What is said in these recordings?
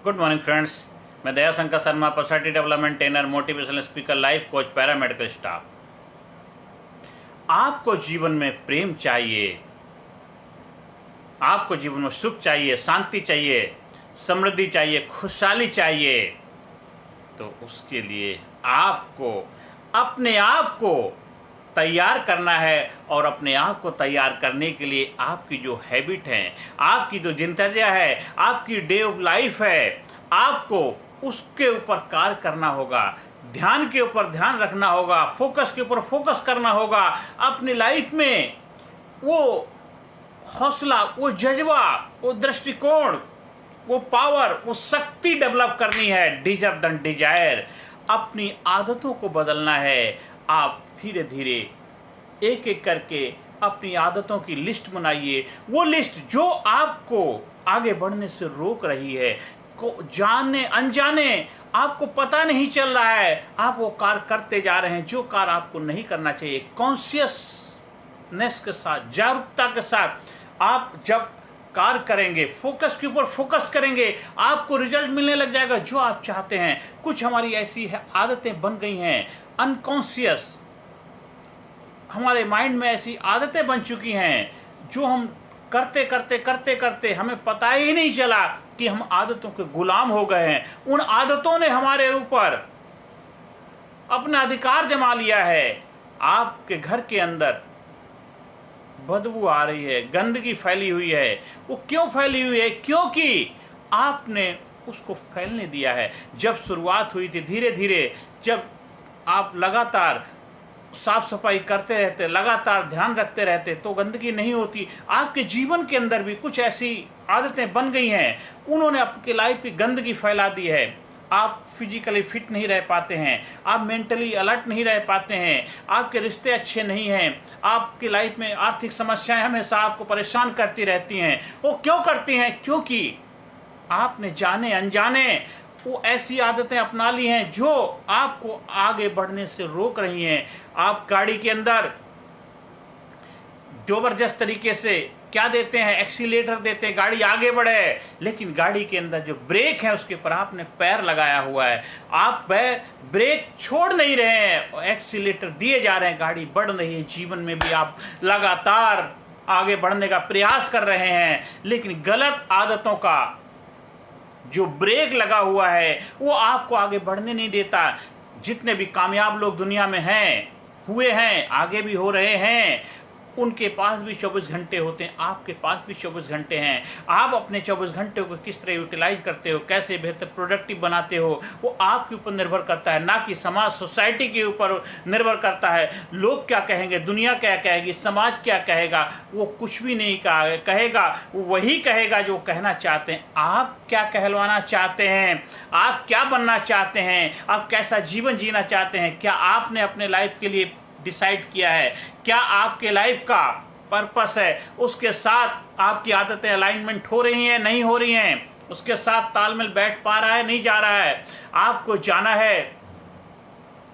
Good morning friends. मैं Daya Shankar Sharma, personality development trainer, motivational speaker, life coach, paramedical staff. आपको जीवन में प्रेम चाहिए, आपको जीवन में सुख चाहिए, शांति चाहिए, समृद्धि चाहिए, खुशहाली चाहिए, तो उसके लिए आपको अपने आप को तैयार करना है। और अपने आप को तैयार करने के लिए आपकी जो हैबिट है, आपकी जो दिनचर्या है, आपकी डे ऑफ लाइफ है, आपको उसके ऊपर कार्य करना होगा। ध्यान के ऊपर ध्यान रखना होगा, फोकस के ऊपर फोकस करना होगा। अपनी लाइफ में वो हौसला, वो जज्बा, वो दृष्टिकोण, वो पावर, वो शक्ति डेवलप करनी है। Deserve then desire. अपनी आदतों को बदलना है। आप धीरे धीरे एक एक करके अपनी आदतों की लिस्ट बनाइए। वो लिस्ट जो आपको आगे बढ़ने से रोक रही है, को जाने अनजाने आपको पता नहीं चल रहा है, आप वो कार्य करते जा रहे हैं जो कार्य आपको नहीं करना चाहिए। कॉन्शियसनेस के साथ, जागरूकता के साथ आप जब कार्य करेंगे, फोकस के ऊपर फोकस करेंगे, आपको रिजल्ट मिलने लग जाएगा जो आप चाहते हैं। कुछ हमारी ऐसी आदतें बन गई हैं, अनकॉन्शियस, हमारे माइंड में ऐसी आदतें बन चुकी हैं जो हम करते करते करते करते हमें पता ही नहीं चला कि हम आदतों के गुलाम हो गए हैं। उन आदतों ने हमारे ऊपर अपना अधिकार जमा लिया है। आपके घर के अंदर बदबू आ रही है, गंदगी फैली हुई है। वो क्यों फैली हुई है? क्योंकि आपने उसको फैलने दिया है। जब शुरुआत हुई थी, धीरे धीरे जब आप लगातार साफ सफाई करते रहते, लगातार ध्यान रखते रहते, तो गंदगी नहीं होती। आपके जीवन के अंदर भी कुछ ऐसी आदतें बन गई हैं, उन्होंने आपकी लाइफ की गंदगी फैला दी है। आप फिजिकली फिट नहीं रह पाते हैं, आप मेंटली अलर्ट नहीं रह पाते हैं, आपके रिश्ते अच्छे नहीं हैं, आपकी लाइफ में आर्थिक समस्याएं हमेशा आपको परेशान करती रहती हैं। वो क्यों करती हैं? क्योंकि आपने जाने अनजाने वो ऐसी आदतें अपना ली हैं जो आपको आगे बढ़ने से रोक रही हैं। आप गाड़ी के अंदर जबरदस्त तरीके से क्या देते हैं? एक्सीलेटर देते हैं, गाड़ी आगे बढ़े, लेकिन गाड़ी के अंदर जो ब्रेक है उसके ऊपर आपने पैर लगाया हुआ है, आप ब्रेक छोड़ नहीं रहे हैं, एक्सीलेटर दिए जा रहे हैं, गाड़ी बढ़ रही है। जीवन में भी आप लगातार आगे बढ़ने का प्रयास कर रहे हैं, लेकिन गलत आदतों का जो ब्रेक लगा हुआ है वो आपको आगे बढ़ने नहीं देता। जितने भी कामयाब लोग दुनिया में हैं, हुए हैं, आगे भी हो रहे हैं, उनके पास भी 24 घंटे होते हैं, आपके पास भी 24 घंटे हैं। आप अपने 24 घंटे को किस तरह यूटिलाइज करते हो, कैसे बेहतर प्रोडक्टिव बनाते हो, वो आपके ऊपर निर्भर करता है, ना कि समाज, सोसाइटी के ऊपर निर्भर करता है। लोग क्या कहेंगे, दुनिया क्या कहेगी, समाज क्या कहेगा, वो कुछ भी नहीं कहेगा। वो वही कहेगा जो कहना चाहते हैं। आप क्या कहलवाना चाहते हैं, आप क्या बनना चाहते हैं, आप कैसा जीवन जीना चाहते हैं, क्या आपने अपने लाइफ के लिए डिसाइड किया है? क्या आपके लाइफ का पर्पस है? उसके साथ आपकी आदतें अलाइनमेंट हो रही हैं, नहीं हो रही हैं? उसके साथ तालमेल बैठ पा रहा है, नहीं जा रहा है? आपको जाना है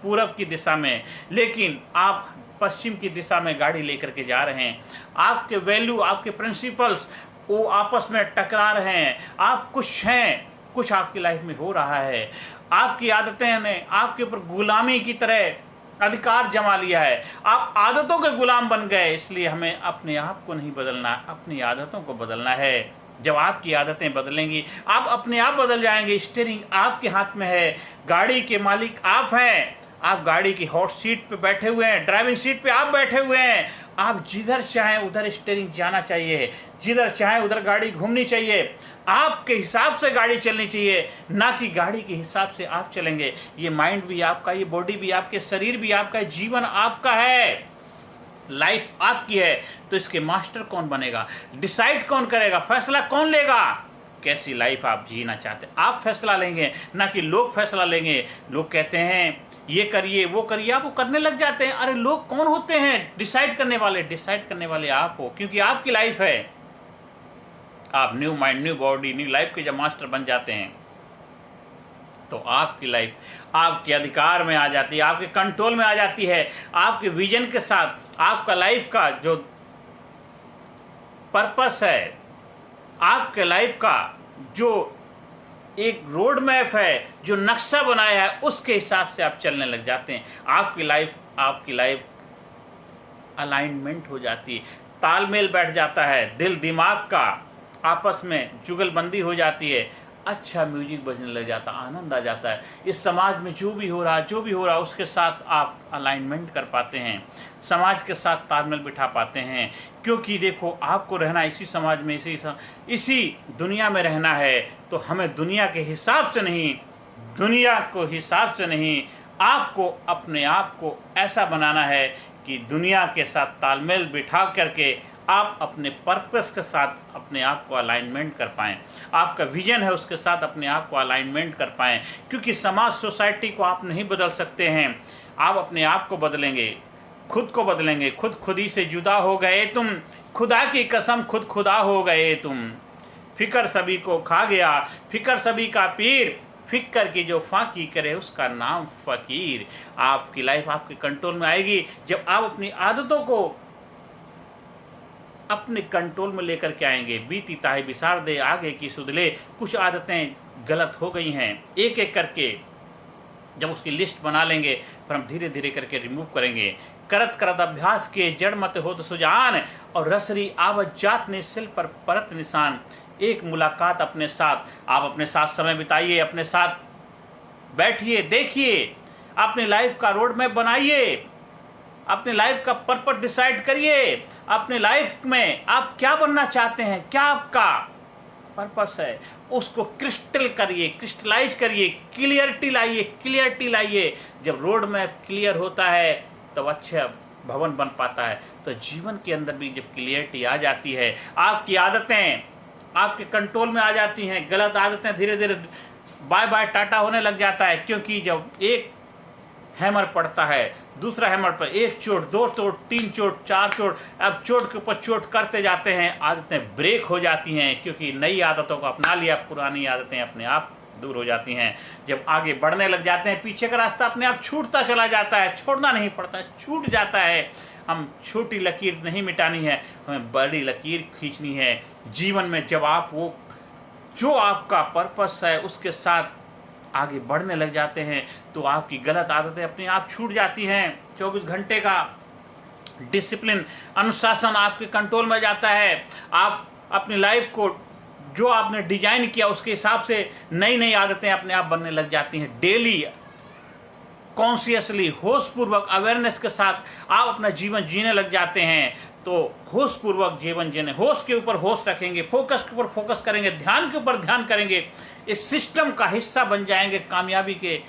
पूरब की दिशा में, लेकिन आप पश्चिम की दिशा में गाड़ी लेकर के जा रहे हैं। आपके वैल्यू, आपके प्रिंसिपल्स वो आपस में टकरा रहे हैं। आप कुछ हैं, कुछ आपकी लाइफ में हो रहा है। आपकी आदतें ने आपके ऊपर गुलामी की तरह अधिकार जमा लिया है। आप आदतों के गुलाम बन गए। इसलिए हमें अपने आप को नहीं बदलना, अपनी आदतों को बदलना है। जब आपकी आदतें बदलेंगी, आप अपने आप बदल जाएंगे। स्टीयरिंग आपके हाथ में है, गाड़ी के मालिक आप हैं। आप गाड़ी की हॉट सीट पे बैठे हुए हैं, ड्राइविंग सीट पे आप बैठे हुए हैं। आप जिधर चाहें उधर स्टीयरिंग जाना चाहिए, जिधर चाहें उधर गाड़ी घूमनी चाहिए। आपके हिसाब से गाड़ी चलनी चाहिए, ना कि गाड़ी के हिसाब से आप चलेंगे। ये माइंड भी आपका, ये बॉडी भी आपके, शरीर भी आपका, जीवन आपका है, लाइफ आपकी है। तो इसके मास्टर कौन बनेगा? डिसाइड कौन करेगा? फैसला कौन लेगा? कैसी लाइफ आप जीना चाहते हैं, आप फैसला लेंगे, ना कि लोग फैसला लेंगे। लोग कहते हैं ये करिए, वो करिए, आप वो करने लग जाते हैं। अरे लोग कौन होते हैं डिसाइड करने वाले? डिसाइड करने वाले आप हो, क्योंकि आपकी लाइफ है। आप new mind, new body, new life के जब मास्टर बन जाते हैं, तो आपकी लाइफ आपके अधिकार में आ जाती है, आपके कंट्रोल में आ जाती है। आपके विजन के साथ आपका लाइफ का जो पर्पस है, आपके लाइफ का जो एक रोड मैप है, जो नक्शा बनाया है, उसके हिसाब से आप चलने लग जाते हैं। आपकी लाइफ अलाइनमेंट हो जाती है, तालमेल बैठ जाता है, दिल दिमाग का आपस में जुगलबंदी हो जाती है, अच्छा म्यूजिक बजने लग जाता, आनंद आ जाता है। इस समाज में जो भी हो रहा उसके साथ आप अलाइनमेंट कर पाते हैं, समाज के साथ तालमेल बिठा पाते हैं। क्योंकि देखो, आपको रहना इसी समाज में, इसी दुनिया में रहना है, तो हमें दुनिया के हिसाब से नहीं, दुनिया को हिसाब से नहीं, आपको अपने आप को ऐसा बनाना है कि दुनिया के साथ तालमेल बिठा करके आप अपने पर्पस के साथ अपने आप को अलाइनमेंट कर पाएँ, आपका विजन है उसके साथ अपने आप को अलाइनमेंट कर पाएँ। क्योंकि समाज सोसाइटी को आप नहीं बदल सकते हैं, आप अपने आप को बदलेंगे, खुद को बदलेंगे। खुदी से जुदा हो गए तुम, खुदा की कसम खुद खुदा हो गए तुम। फिक्र सभी को खा गया, फिक्र सभी का पीर, फिक्र की जो फाकी करे उसका नाम फकीर। आपकी लाइफ आपके कंट्रोल में आएगी जब आप अपनी आदतों को अपने कंट्रोल में लेकर के आएंगे। बीती ताही बिसार दे, आगे की सुधले। कुछ आदतें गलत हो गई हैं, एक एक करके जब उसकी लिस्ट बना लेंगे, फिर हम धीरे धीरे करके रिमूव करेंगे। करत करत अभ्यास के जड़ मत हो तो सुजान, और रसरी आवत जात ने सिल पर परत निशान। एक मुलाकात अपने साथ, आप अपने साथ समय बिताइए, अपने साथ बैठिए, देखिए, अपनी लाइफ का रोड मैप बनाइए, अपनी लाइफ का पर्पस डिसाइड करिए। अपने लाइफ में आप क्या बनना चाहते हैं, क्या आपका पर्पस है, उसको क्रिस्टल करिए, क्रिस्टलाइज करिए, क्लियरिटी लाइए। जब रोड मैप क्लियर होता है तब अच्छा भवन बन पाता है। तो जीवन के अंदर भी जब क्लियरिटी आ जाती है, आपकी आदतें आपके कंट्रोल में आ जाती हैं, गलत आदतें धीरे धीरे बाय बाय टाटा होने लग जाता है। क्योंकि जब एक हैमर पड़ता है, दूसरा हैमर पर एक चोट, दो चोट, तीन चोट, चार चोट, अब चोट के ऊपर चोट करते जाते हैं, आदतें ब्रेक हो जाती हैं। क्योंकि नई आदतों को अपना लिया, पुरानी आदतें अपने आप दूर हो जाती हैं। जब आगे बढ़ने लग जाते हैं, पीछे का रास्ता अपने आप छूटता चला जाता है, छोड़ना नहीं पड़ता, छूट जाता है। हम छोटी लकीर नहीं मिटानी है, हमें बड़ी लकीर खींचनी है जीवन में। जब आप वो जो आपका पर्पस है उसके साथ आगे बढ़ने लग जाते हैं, तो आपकी गलत आदतें अपने आप छूट जाती हैं। 24 घंटे का डिसिप्लिन, अनुशासन आपके कंट्रोल में जाता है। आप अपनी लाइफ को जो आपने डिजाइन किया उसके हिसाब से नई नई आदतें अपने आप बनने लग जाती हैं। डेली कॉन्शियसली, होशपूर्वक, अवेयरनेस के साथ आप अपना जीवन जीने लग जाते हैं। तो होशपूर्वक जीवन जीने, होश के ऊपर होश रखेंगे, फोकस के ऊपर फोकस करेंगे, ध्यान के ऊपर ध्यान करेंगे, इस सिस्टम का हिस्सा बन जाएंगे। कामयाबी के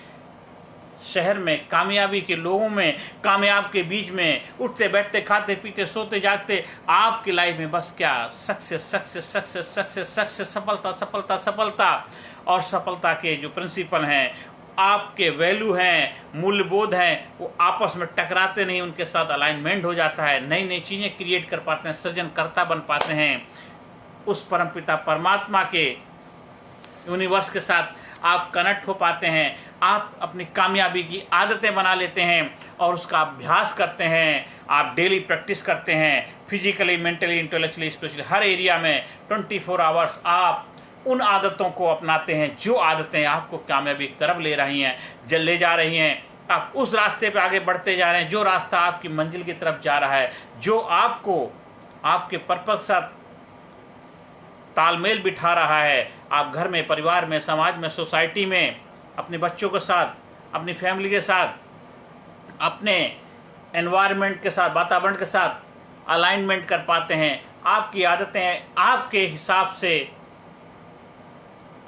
शहर में, कामयाबी के लोगों में, कामयाब के बीच में, उठते बैठते, खाते पीते, सोते जागते, आपकी लाइफ में बस क्या success success success success success, सफलता सफलता सफलता। और सफलता के जो प्रिंसिपल हैं, आपके वैल्यू हैं, मूल्यबोध हैं, वो आपस में टकराते नहीं, उनके साथ अलाइनमेंट हो जाता है। नई नई चीज़ें क्रिएट कर पाते हैं, सृजनकर्ता बन पाते हैं। उस परमपिता परमात्मा के यूनिवर्स के साथ आप कनेक्ट हो पाते हैं। आप अपनी कामयाबी की आदतें बना लेते हैं और उसका अभ्यास करते हैं। आप डेली प्रैक्टिस करते हैं, फिजिकली, मेंटली, इंटेलेक्चुअली, स्पिरिचुअली, हर एरिया में 24 आवर्स आप उन आदतों को अपनाते हैं जो आदतें आपको कामयाबी की तरफ ले जा रही हैं। आप उस रास्ते पे आगे बढ़ते जा रहे हैं जो रास्ता आपकी मंजिल की तरफ जा रहा है, जो आपको आपके पर्पस साथ तालमेल बिठा रहा है। आप घर में, परिवार में, समाज में, सोसाइटी में, अपने बच्चों के साथ, अपनी फैमिली के साथ, अपने एनवायरनमेंट के साथ, वातावरण के साथ अलाइनमेंट कर पाते हैं। आपकी आदतें आपके हिसाब से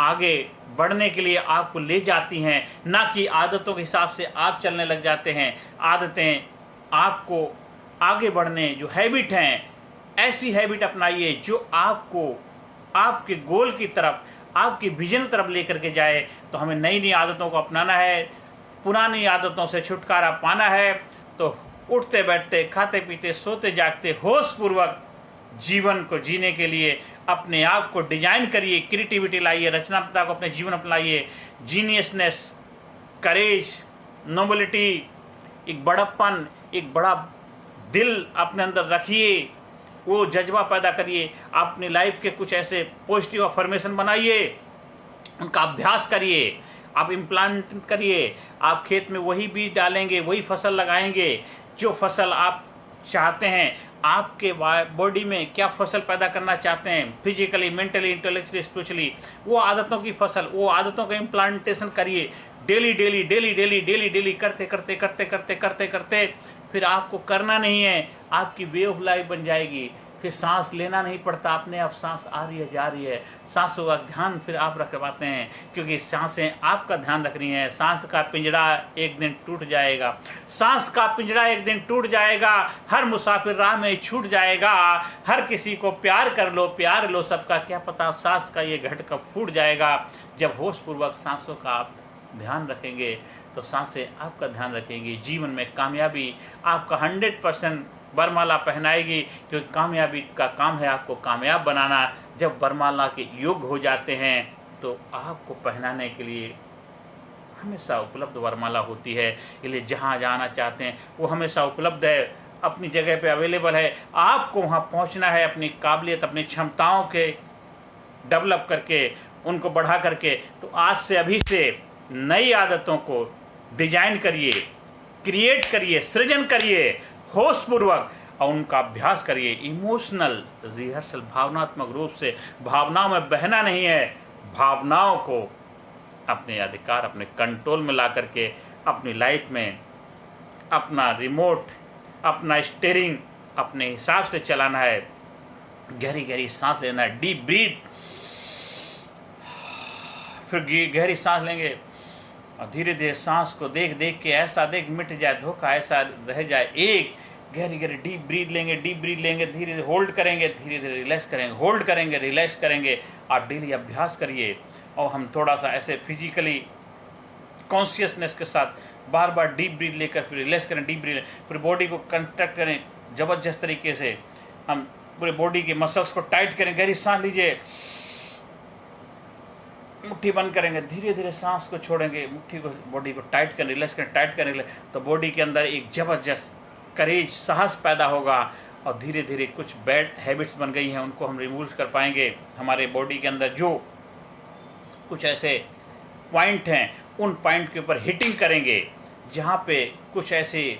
आगे बढ़ने के लिए आपको ले जाती हैं, ना कि आदतों के हिसाब से आप चलने लग जाते हैं। आदतें आपको आगे बढ़ने, जो हैबिट हैं, ऐसी हैबिट अपनाइए जो आपको आपके गोल की तरफ, आपकी विजन की तरफ लेकर के जाए। तो हमें नई नई आदतों को अपनाना है, पुरानी आदतों से छुटकारा पाना है। तो उठते बैठते, खाते पीते, सोते जागते, होशपूर्वक जीवन को जीने के लिए अपने आप को डिजाइन करिए, क्रिएटिविटी लाइए, रचनात्मकता को अपने जीवन अपनाइए। जीनियसनेस, करेज, नोबिलिटी, एक बड़प्पन, एक बड़ा दिल अपने अंदर रखिए, वो जज्बा पैदा करिए। अपनी लाइफ के कुछ ऐसे पॉजिटिव अफर्मेशन बनाइए उनका अभ्यास करिए, आप इम्प्लांट करिए। आप खेत में वही बीज डालेंगे, वही फसल लगाएंगे जो फसल आप चाहते हैं। आपके बॉडी में क्या फसल पैदा करना चाहते हैं, फिजिकली, मेंटली, इंटेलेक्चुअली, स्पिरिचुअली, वो आदतों की फसल, वो आदतों का इम्प्लांटेशन करिए। Daily daily daily daily daily daily करते करते करते करते करते करते फिर आपको करना नहीं है, आपकी वे ऑफ लाइफ बन जाएगी। फिर सांस लेना नहीं पड़ता, अपने आप सांस आ रही है, जा रही है। सांसों का ध्यान फिर आप रख पाते हैं, क्योंकि सांसें आपका ध्यान रख रही हैं। सांस का पिंजड़ा एक दिन टूट जाएगा, सांस का पिंजड़ा एक दिन टूट जाएगा। हर मुसाफिर राह में छूट जाएगा। हर किसी को प्यार कर लो, प्यार लो सबका, क्या पता सांस का ये घट कब फूट जाएगा। जब होशपूर्वक सांसों का आप ध्यान रखेंगे तो सांसें आपका ध्यान रखेंगी। जीवन में कामयाबी आपका 100% वरमाला पहनाएगी, क्योंकि कामयाबी का काम है आपको कामयाब बनाना। जब वरमाला के योग हो जाते हैं तो आपको पहनाने के लिए हमेशा उपलब्ध वरमाला होती है। इसलिए जहाँ जाना चाहते हैं वो हमेशा उपलब्ध है, अपनी जगह पे अवेलेबल है। आपको वहाँ पहुँचना है अपनी काबिलियत, अपनी क्षमताओं के डेवलप करके, उनको बढ़ा करके। तो आज से, अभी से नई आदतों को डिजाइन करिए, क्रिएट करिए, सृजन करिए होशपूर्वक, और उनका अभ्यास करिए। इमोशनल रिहर्सल, भावनात्मक रूप से, भावनाओं में बहना नहीं है। भावनाओं को अपने अधिकार, अपने कंट्रोल में ला करके अपनी लाइफ में अपना रिमोट, अपना स्टीयरिंग अपने हिसाब से चलाना है। गहरी गहरी सांस लेना है, डीप ब्रीथ, फिर गहरी सांस लेंगे और धीरे धीरे सांस को देख देख के ऐसा देख मिट जाए धोखा, ऐसा रह जाए। एक गहरी गहरी डीप ब्रीथ लेंगे, डीप ब्रीथ लेंगे, धीरे धीरे होल्ड करेंगे, धीरे धीरे रिलैक्स करेंगे, होल्ड करेंगे, रिलैक्स करेंगे। आप डेली अभ्यास करिए। और हम थोड़ा सा ऐसे फिजिकली कॉन्शियसनेस के साथ बार बार डीप ब्रीथ लेकर फिर रिलैक्स करें, डीप ब्रीथ, फिर बॉडी को कंट्रैक्ट करें ज़बरदस्त तरीके से। हम पूरे बॉडी के मसल्स को टाइट करें। गहरी सांस लीजिए, मुट्ठी बंद करेंगे, धीरे धीरे सांस को छोड़ेंगे, मुट्ठी को, बॉडी को टाइट करें, रिलैक्स करें, टाइट करें, तो बॉडी के अंदर एक ज़बरदस्त करेज, साहस पैदा होगा। और धीरे धीरे कुछ बैड हैबिट्स बन गई हैं उनको हम रिमूव कर पाएंगे। हमारे बॉडी के अंदर जो कुछ ऐसे पॉइंट हैं उन पॉइंट के ऊपर हिटिंग करेंगे, जहाँ पे कुछ ऐसे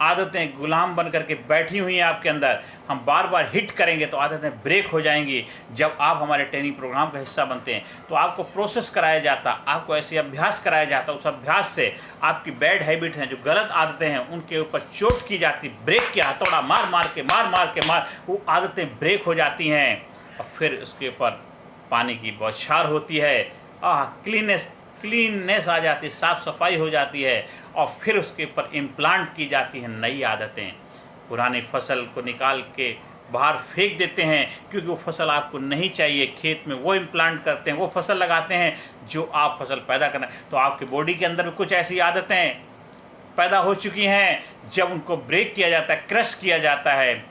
आदतें गुलाम बन करके बैठी हुई हैं आपके अंदर, हम बार बार हिट करेंगे तो आदतें ब्रेक हो जाएंगी। जब आप हमारे ट्रेनिंग प्रोग्राम का हिस्सा बनते हैं तो आपको प्रोसेस कराया जाता, आपको ऐसे अभ्यास कराया जाता। उस अभ्यास से आपकी बैड हैबिट हैं, जो गलत आदतें हैं, उनके ऊपर चोट की जाती, ब्रेक किया, हथौड़ा मार मार के वो आदतें ब्रेक हो जाती हैं। और फिर उसके ऊपर पानी की बौछार होती है, क्लीननेस आ जाती है, साफ सफाई हो जाती है। और फिर उसके ऊपर इम्प्लांट की जाती हैं नई आदतें। पुरानी फसल को निकाल के बाहर फेंक देते हैं, क्योंकि वो फसल आपको नहीं चाहिए। खेत में वो इम्प्लांट करते हैं, वो फसल लगाते हैं जो आप फसल पैदा करना। तो आपकी बॉडी के अंदर भी कुछ ऐसी आदतें पैदा हो चुकी हैं, जब उनको ब्रेक किया जाता है, क्रश किया जाता है,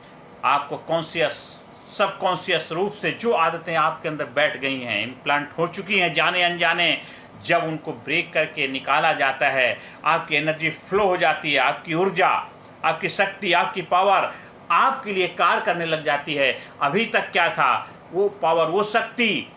आपको कॉन्शियस, सबकॉन्शियस रूप से जो आदतें आपके अंदर बैठ गई हैं, इम्प्लांट हो चुकी हैं जाने अनजाने, जब उनको ब्रेक करके निकाला जाता है, आपकी एनर्जी फ्लो हो जाती है, आपकी ऊर्जा, आपकी शक्ति, आपकी पावर आपके लिए कार्य करने लग जाती है। अभी तक क्या था, वो पावर, वो शक्ति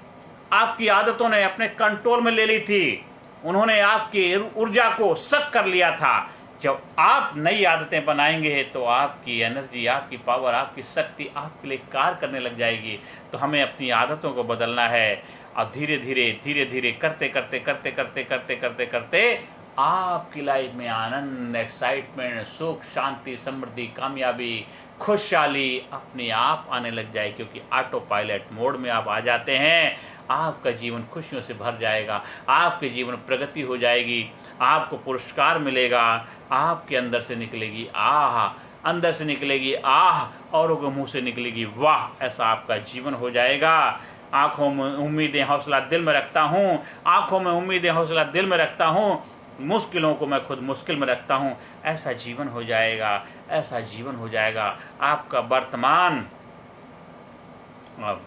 आपकी आदतों ने अपने कंट्रोल में ले ली थी, उन्होंने आपकी ऊर्जा को सक कर लिया था। जब आप नई आदतें बनाएंगे तो आपकी एनर्जी, आपकी पावर, आपकी शक्ति आपके लिए कार्य करने लग जाएगी। तो हमें अपनी आदतों को बदलना है, और धीरे धीरे करते करते आपकी लाइफ में आनंद, एक्साइटमेंट, सुख, शांति, समृद्धि, कामयाबी, खुशहाली अपने आप आने लग जाए, क्योंकि ऑटो पायलट मोड में आप आ जाते हैं। आपका जीवन खुशियों से भर जाएगा, आपके जीवन प्रगति हो जाएगी, आपको पुरस्कार मिलेगा, आपके अंदर से निकलेगी आह, अंदर से निकलेगी आह, औरों के मुंह से निकलेगी वाह। ऐसा आपका जीवन हो जाएगा। आंखों में उम्मीदें हौसला दिल में रखता हूँ, आंखों में उम्मीदें हौसला दिल में रखता हूँ, मुश्किलों को मैं खुद मुश्किल में रखता हूँ। ऐसा जीवन हो जाएगा, ऐसा जीवन हो जाएगा। आपका वर्तमान और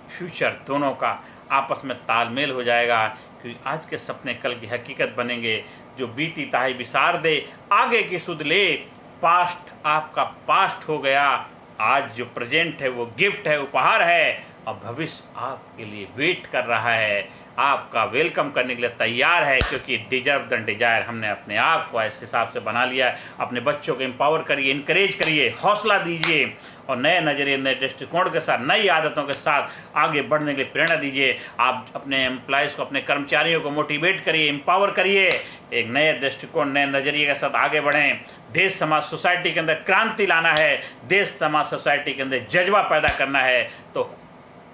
फ्यूचर दोनों का आपस में तालमेल हो जाएगा, क्योंकि आज के सपने कल की हकीकत बनेंगे। जो बीती ताही विसार दे, आगे की सुध ले। पास्ट आपका पास्ट हो गया, आज जो प्रेजेंट है वो गिफ्ट है, उपहार है, और भविष्य आपके लिए वेट कर रहा है। आपका वेलकम करने के लिए तैयार है, क्योंकि डिजर्व द डिजायर हमने अपने आप को इस हिसाब से बना लिया है। अपने बच्चों को एम्पावर करिए, इनकरेज करिए, हौसला दीजिए और नए नज़रिए, नए दृष्टिकोण के साथ, नई आदतों के साथ आगे बढ़ने के लिए प्रेरणा दीजिए। आप अपने एम्प्लॉयज़ को, अपने कर्मचारियों को मोटिवेट करिए, एम्पावर करिए, एक नए दृष्टिकोण, नए नज़रिए के साथ आगे बढ़ें। देश समाज सोसाइटी के अंदर क्रांति लाना है, देश समाज सोसाइटी के अंदर जज्बा पैदा करना है, तो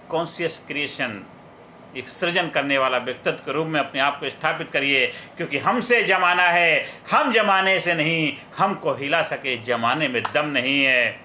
कॉन्शियस क्रिएशन, एक सृजन करने वाला व्यक्तित्व के रूप में अपने आप को स्थापित करिए, क्योंकि हमसे जमाना है, हम जमाने से नहीं, हमको हिला सके जमाने में दम नहीं है।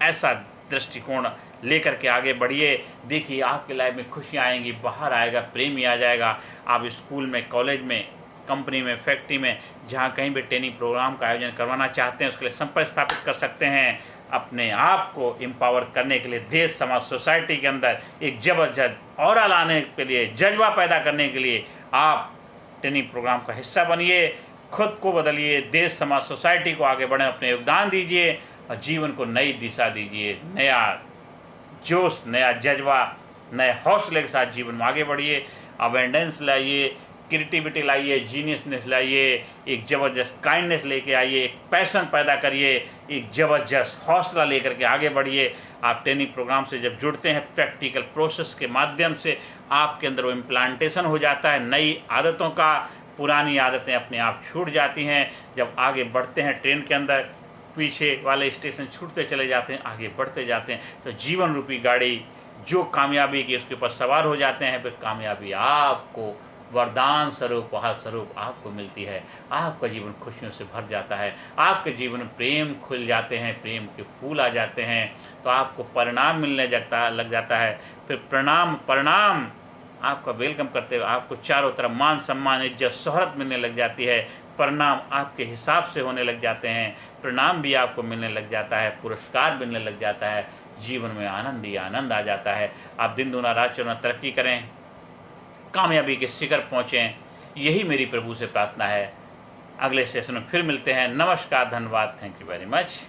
ऐसा दृष्टिकोण लेकर के आगे बढ़िए। देखिए आपकी लाइफ में खुशियाँ आएंगी, बाहर आएगा, प्रेम ही आ जाएगा। आप स्कूल में, कॉलेज में, कंपनी में, फैक्ट्री में, जहाँ कहीं भी ट्रेनिंग प्रोग्राम का आयोजन करवाना चाहते हैं, उसके लिए संपर्क स्थापित कर सकते हैं। अपने आप को एम्पावर करने के लिए, देश समाज सोसाइटी के अंदर एक जबरदस्त ऑरा लाने के लिए, जज्बा पैदा करने के लिए आप ट्रेनिंग प्रोग्राम का हिस्सा बनिए, खुद को बदलिए, देश समाज सोसाइटी को आगे बढ़े, अपने योगदान दीजिए और जीवन को नई दिशा दीजिए। नया जोश, नया जज्बा, नए हौसले के साथ जीवन में आगे बढ़िए। अबेंडेंस लाइए, क्रिएटिविटी लाइए, जीनियसनेस लाइए, एक ज़बरदस्त काइंडनेस लेके आइए, एक पैशन पैदा करिए, एक ज़बरदस्त हौसला लेकर के आगे बढ़िए। आप ट्रेनिंग प्रोग्राम से जब जुड़ते हैं, प्रैक्टिकल प्रोसेस के माध्यम से आपके अंदर वो इम्प्लांटेशन हो जाता है नई आदतों का। पुरानी आदतें अपने आप छूट जाती हैं। जब आगे बढ़ते हैं ट्रेन के अंदर, पीछे वाले स्टेशन छूटते चले जाते हैं, आगे बढ़ते जाते हैं, तो जीवन रूपी गाड़ी जो कामयाबी की, उसके ऊपर सवार हो जाते हैं। फिर कामयाबी आपको वरदान स्वरूप, उपहार स्वरूप आपको मिलती है। आपका जीवन खुशियों से भर जाता है, आपके जीवन में प्रेम खुल जाते हैं, प्रेम के फूल आ जाते हैं, तो आपको परिणाम मिलने लग जाता है। फिर परिणाम आपका वेलकम करते हुए आपको चारों तरफ मान सम्मान, इज्जत, शोहरत मिलने लग जाती है। परिणाम आपके हिसाब से होने लग जाते हैं, परिणाम भी आपको मिलने लग जाता है, पुरस्कार मिलने लग जाता है, जीवन में आनंद ही आनंद आ जाता है। आप दिन दूना रात चौगुना तरक्की करें, कामयाबी के शिखर पहुँचें, यही मेरी प्रभु से प्रार्थना है। अगले सेशन में फिर मिलते हैं। नमस्कार, धन्यवाद, थैंक यू वेरी मच।